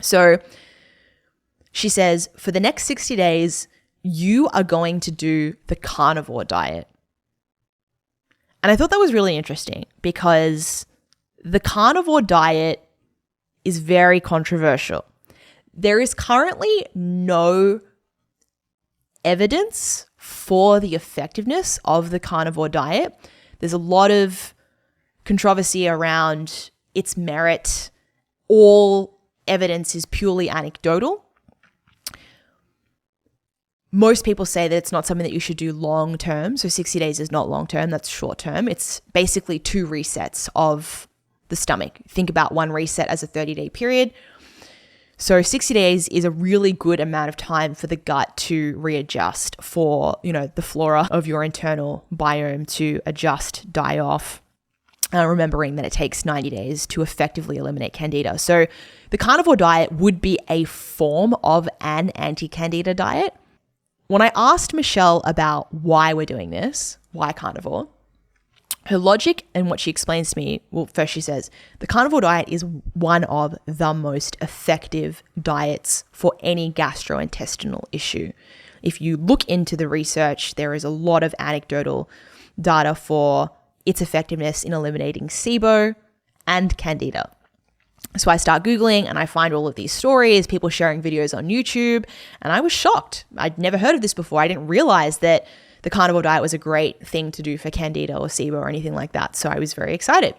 So she says, for the next 60 days, you are going to do the carnivore diet. And I thought that was really interesting because the carnivore diet is very controversial. There is currently no evidence for the effectiveness of the carnivore diet. There's a lot of controversy around its merit. All evidence is purely anecdotal. Most people say that it's not something that you should do long term. So 60 days is not long term, that's short term. It's basically 2 resets of the stomach. Think about 1 reset as a 30-day period. So 60 days is a really good amount of time for the gut to readjust, for, the flora of your internal biome to adjust, die off. Remembering that it takes 90 days to effectively eliminate Candida. So the carnivore diet would be a form of an anti-Candida diet. When I asked Michelle about why we're doing this, why carnivore, her logic and what she explains to me, well, first she says, the carnivore diet is one of the most effective diets for any gastrointestinal issue. If you look into the research, there is a lot of anecdotal data for its effectiveness in eliminating SIBO and Candida. So I start Googling and I find all of these stories, people sharing videos on YouTube, and I was shocked. I'd never heard of this before. I didn't realize that the carnivore diet was a great thing to do for Candida or SIBO or anything like that. So I was very excited.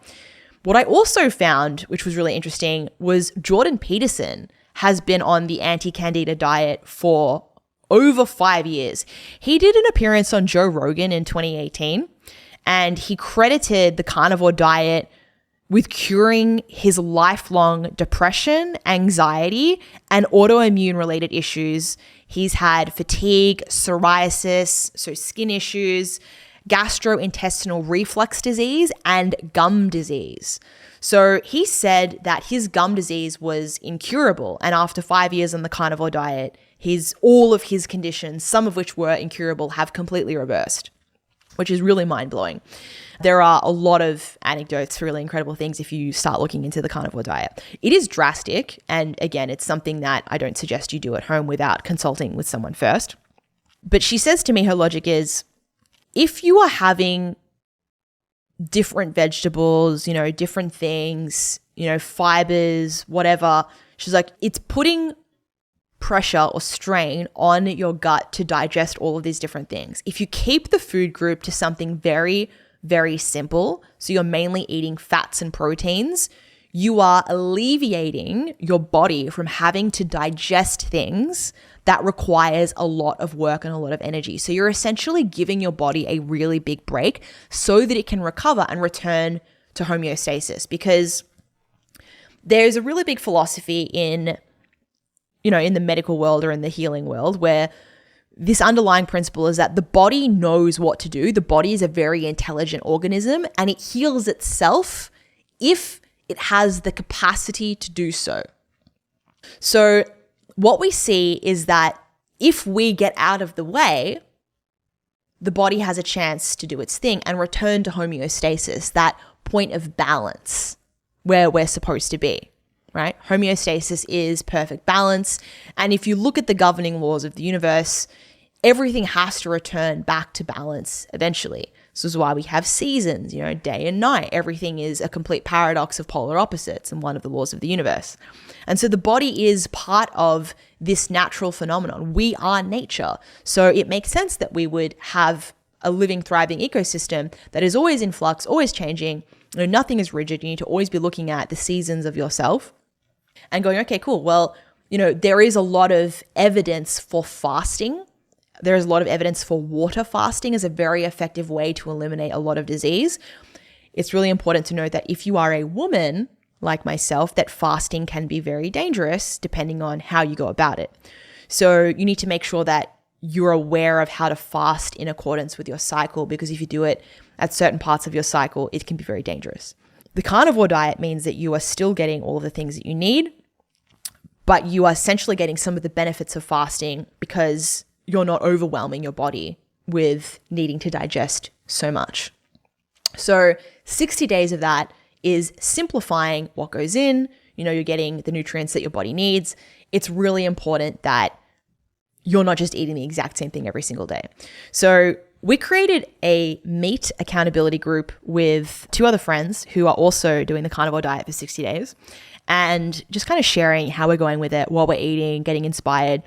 What I also found, which was really interesting, was Jordan Peterson has been on the anti-Candida diet for over 5 years. He did an appearance on Joe Rogan in 2018, and he credited the carnivore diet with curing his lifelong depression, anxiety, and autoimmune related issues. He's had fatigue, psoriasis, so skin issues, gastrointestinal reflux disease, and gum disease. So he said that his gum disease was incurable, and after 5 years on the carnivore diet, all of his conditions, some of which were incurable, have completely reversed, which is really mind-blowing. There are a lot of anecdotes for really incredible things if you start looking into the carnivore diet. It is drastic, and again, it's something that I don't suggest you do at home without consulting with someone first. But she says to me, her logic is, if you are having different vegetables, different things, fibers, whatever, she's like, it's putting pressure or strain on your gut to digest all of these different things. If you keep the food group to something very, very simple, so you're mainly eating fats and proteins, you are alleviating your body from having to digest things that requires a lot of work and a lot of energy. So you're essentially giving your body a really big break so that it can recover and return to homeostasis. Because there's a really big philosophy in the medical world or in the healing world where this underlying principle is that the body knows what to do. The body is a very intelligent organism and it heals itself if it has the capacity to do so. So what we see is that if we get out of the way, the body has a chance to do its thing and return to homeostasis, that point of balance where we're supposed to be, right? Homeostasis is perfect balance. And if you look at the governing laws of the universe, everything has to return back to balance eventually. This is why we have seasons, day and night. Everything is a complete paradox of polar opposites and one of the laws of the universe. And so the body is part of this natural phenomenon. We are nature. So it makes sense that we would have a living, thriving ecosystem that is always in flux, always changing. Nothing is rigid. You need to always be looking at the seasons of yourself and going, okay, cool. Well, there is a lot of evidence for fasting. There is a lot of evidence for water fasting as a very effective way to eliminate a lot of disease. It's really important to note that if you are a woman like myself, that fasting can be very dangerous depending on how you go about it. So you need to make sure that you're aware of how to fast in accordance with your cycle, because if you do it at certain parts of your cycle, it can be very dangerous. The carnivore diet means that you are still getting all of the things that you need, but you are essentially getting some of the benefits of fasting because you're not overwhelming your body with needing to digest so much. So 60 days of that is simplifying what goes in, you're getting the nutrients that your body needs. It's really important that you're not just eating the exact same thing every single day. So we created a meat accountability group with 2 other friends who are also doing the carnivore diet for 60 days and just kind of sharing how we're going with it, what we're eating, getting inspired.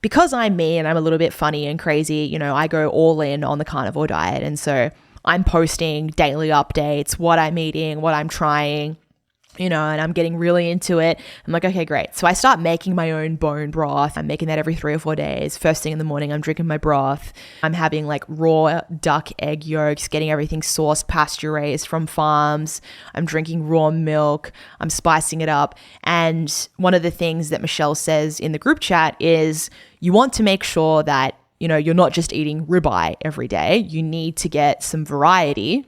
Because I'm me and I'm a little bit funny and crazy, I go all in on the carnivore diet. And so I'm posting daily updates, what I'm eating, what I'm trying, and I'm getting really into it. I'm like, okay, great. So I start making my own bone broth. I'm making that every 3 or 4 days. First thing in the morning, I'm drinking my broth. I'm having like raw duck egg yolks, getting everything sourced, pasture raised from farms. I'm drinking raw milk. I'm spicing it up. And one of the things that Michelle says in the group chat is you want to make sure that, you're not just eating ribeye every day. You need to get some variety.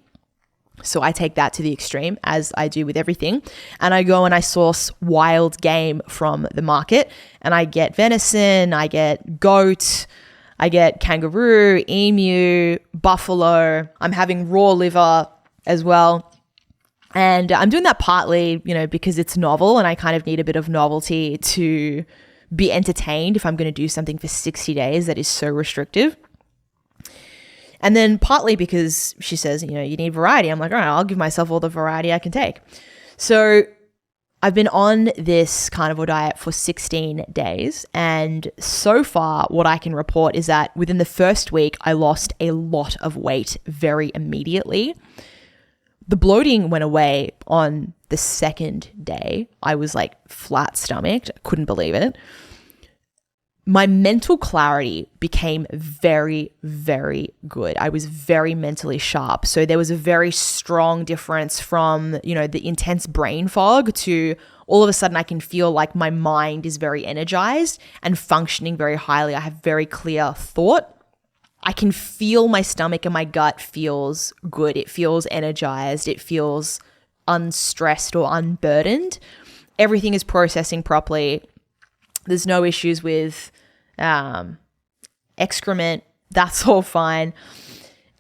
So I take that to the extreme, as I do with everything. And I go and I source wild game from the market. And I get venison, I get goat, I get kangaroo, emu, buffalo. I'm having raw liver as well. And I'm doing that partly, because it's novel and I kind of need a bit of novelty to be entertained if I'm going to do something for 60 days that is so restrictive. And then partly because she says, you need variety. I'm like, all right, I'll give myself all the variety I can take. So I've been on this carnivore diet for 16 days. And so far, what I can report is that within the first week, I lost a lot of weight very immediately. The bloating went away on the second day. I was like flat stomached. I couldn't believe it. My mental clarity became very, very good. I was very mentally sharp. So there was a very strong difference from, the intense brain fog to all of a sudden I can feel like my mind is very energized and functioning very highly. I have very clear thought. I can feel my stomach and my gut feels good. It feels energized. It feels unstressed or unburdened. Everything is processing properly. There's no issues with excrement. That's all fine.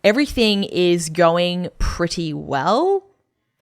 Everything is going pretty well.